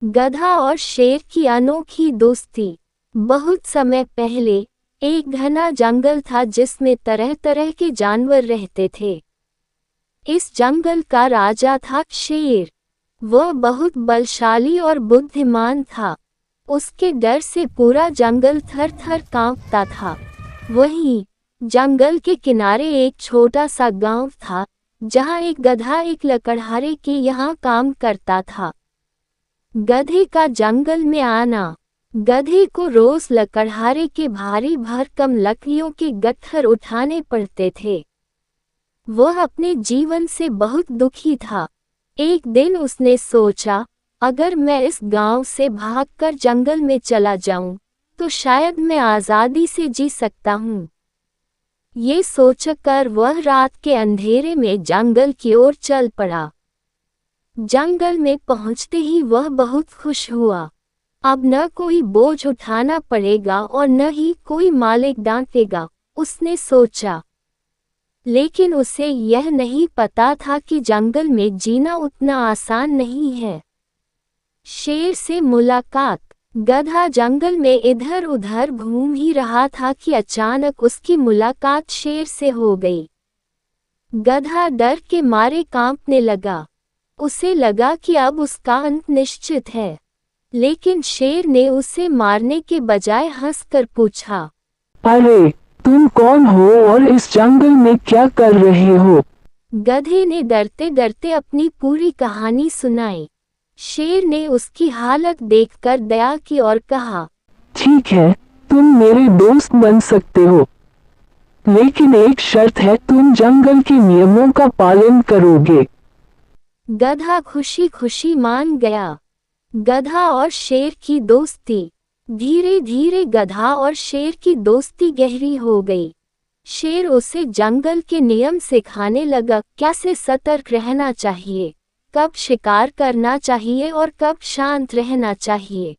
गधा और शेर की अनोखी दोस्ती। बहुत समय पहले एक घना जंगल था जिसमें तरह तरह के जानवर रहते थे। इस जंगल का राजा था शेर। वह बहुत बलशाली और बुद्धिमान था। उसके डर से पूरा जंगल थर थर कांपता था। वहीं जंगल के किनारे एक छोटा सा गांव था, जहां एक गधा एक लकड़हारे के यहाँ काम करता था। गधे का जंगल में आना। गधे को रोज लकड़हारे के भारी भरकम लकड़ियों के गट्ठर उठाने पड़ते थे। वह अपने जीवन से बहुत दुखी था। एक दिन उसने सोचा, अगर मैं इस गांव से भागकर जंगल में चला जाऊं, तो शायद मैं आज़ादी से जी सकता हूं। ये सोचकर वह रात के अंधेरे में जंगल की ओर चल पड़ा। जंगल में पहुंचते ही वह बहुत खुश हुआ। अब न कोई बोझ उठाना पड़ेगा और न ही कोई मालिक डांटेगा, उसने सोचा। लेकिन उसे यह नहीं पता था कि जंगल में जीना उतना आसान नहीं है। शेर से मुलाकात। गधा जंगल में इधर उधर घूम ही रहा था कि अचानक उसकी मुलाकात शेर से हो गई। गधा डर के मारे कांपने लगा। उसे लगा कि अब उसका अंत निश्चित है। लेकिन शेर ने उसे मारने के बजाय हंसकर पूछा, अरे, तुम कौन हो और इस जंगल में क्या कर रहे हो? गधे ने डरते डरते अपनी पूरी कहानी सुनाई। शेर ने उसकी हालत देखकर दया की और कहा, ठीक है, तुम मेरे दोस्त बन सकते हो, लेकिन एक शर्त है, तुम जंगल के नियमों का पालन करोगे। गधा खुशी खुशी मान गया। गधा और शेर की दोस्ती। धीरे धीरे गधा और शेर की दोस्ती गहरी हो गई। शेर उसे जंगल के नियम सिखाने लगा, कैसे सतर्क रहना चाहिए, कब शिकार करना चाहिए और कब शांत रहना चाहिए।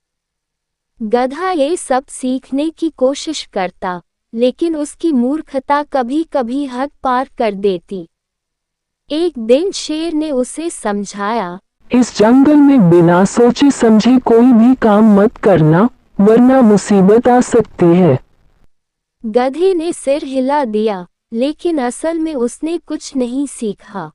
गधा ये सब सीखने की कोशिश करता, लेकिन उसकी मूर्खता कभी कभी हद पार कर देती। एक दिन शेर ने उसे समझाया, इस जंगल में बिना सोचे समझे कोई भी काम मत करना, वरना मुसीबत आ सकती है। गधे ने सिर हिला दिया, लेकिन असल में उसने कुछ नहीं सीखा।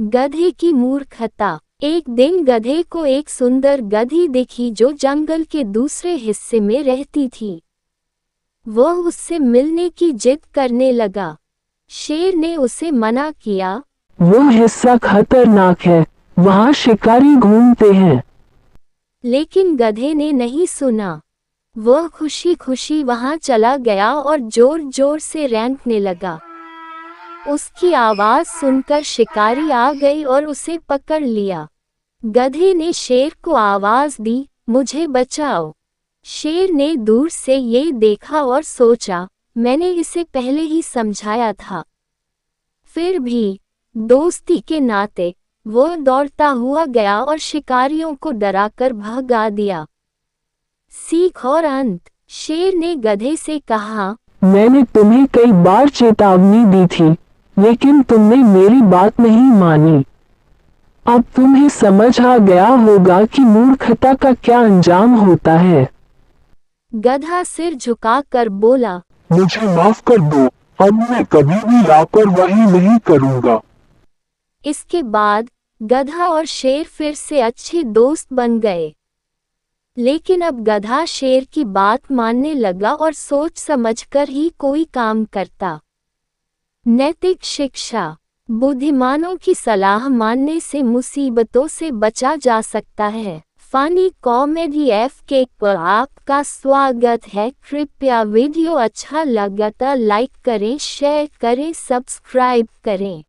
गधे की मूर्खता। एक दिन गधे को एक सुंदर गधी दिखी जो जंगल के दूसरे हिस्से में रहती थी। वह उससे मिलने की जिद करने लगा। शेर ने उसे मना किया, वह हिस्सा खतरनाक है, वहाँ शिकारी घूमते हैं। लेकिन गधे ने नहीं सुना। वह खुशी खुशी वहां चला गया और जोर जोर से रेंगने लगा। उसकी आवाज सुनकर शिकारी आ गई और उसे पकड़ लिया। गधे ने शेर को आवाज दी, मुझे बचाओ। शेर ने दूर से ये देखा और सोचा, मैंने इसे पहले ही समझाया था। फिर भी दोस्ती के नाते वह दौड़ता हुआ गया और शिकारियों को डराकर भगा दिया। सीख और अंत। शेर ने गधे से कहा, मैंने तुम्हें कई बार चेतावनी दी थी, लेकिन तुमने मेरी बात नहीं मानी। अब तुम्हें समझ आ गया होगा कि मूर्खता का क्या अंजाम होता है। गधा सिर झुकाकर बोला, मुझे माफ कर दो, अब मैं कभी भी लापरवाही नहीं करूंगा। इसके बाद गधा और शेर फिर से अच्छे दोस्त बन गए। लेकिन अब गधा शेर की बात मानने लगा और सोच समझकर ही कोई काम करता। नैतिक शिक्षा। बुद्धिमानों की सलाह मानने से मुसीबतों से बचा जा सकता है। फनी कॉमेडी FK पर आपका स्वागत है। कृपया वीडियो अच्छा लगा तो लाइक करें, शेयर करें, सब्सक्राइब करें।